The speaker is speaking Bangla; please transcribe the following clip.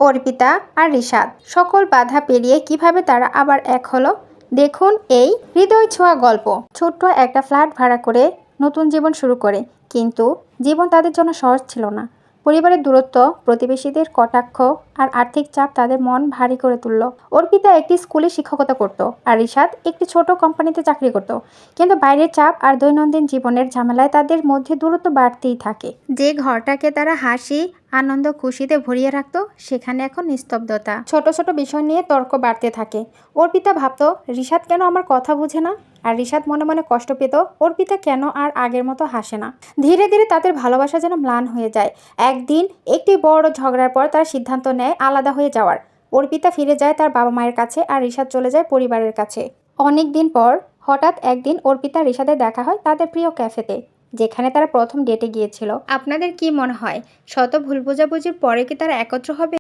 অর্পিতা আর রিশাদ সকল বাধা পেরিয়ে কিভাবে তারা আবার এক হলো, দেখুন এই হৃদয় ছোঁয়া গল্প। ছোট্ট একটা ফ্ল্যাট ভাড়া করে নতুন জীবন শুরু করে, কিন্তু জীবন তাদের জন্য সহজ ছিল না। পরিবারের দূরত্ব, প্রতিবেশীদের কটাক্ষ আর আর্থিক চাপ তাদের মন ভারী করে তুলল। অর্পিতা একটি স্কুলে শিক্ষকতা করত, আর রিশাদ একটি ছোট কোম্পানিতে চাকরি করত। কিন্তু বাইরের চাপ আর দৈনন্দিন জীবনের ঝামেলায় তাদের মধ্যে দূরত্ব বাড়তেই থাকে। যে ঘরটাকে তারা হাসি, আনন্দ, খুশিতে ভরিয়ে রাখত, সেখানে এখন নিস্তব্ধতা। ছোট ছোট বিষয় নিয়ে তর্ক বাড়তে থাকে। অর্পিতা ভাবত, রিশাদ কেন আমার কথা বুঝে না? আর রিশাদ মনে মনে কষ্ট পেত, অর্পিতা কেন আর আগের মতো হাসে না। ধীরে ধীরে তাদের ভালোবাসা যেন ম্লান হয়ে যায়। একদিন একটি বড় ঝগড়ার পর তারা সিদ্ধান্ত নেয় আলাদা হয়ে যাওয়ার। অর্পিতা ফিরে যায় তার বাবা মায়ের কাছে, আর রিশাদ চলে যায় পরিবারের কাছে। অনেক দিন পর হঠাৎ একদিন অর্পিতা রিশাদের দেখা হয় তাদের প্রিয় ক্যাফেতে, যেখানে তারা প্রথম ডেটে গিয়েছিল। আপনাদের কি মনে হয়, শত ভুল বোঝাবুঝির পরে কি তারা একত্র হবে?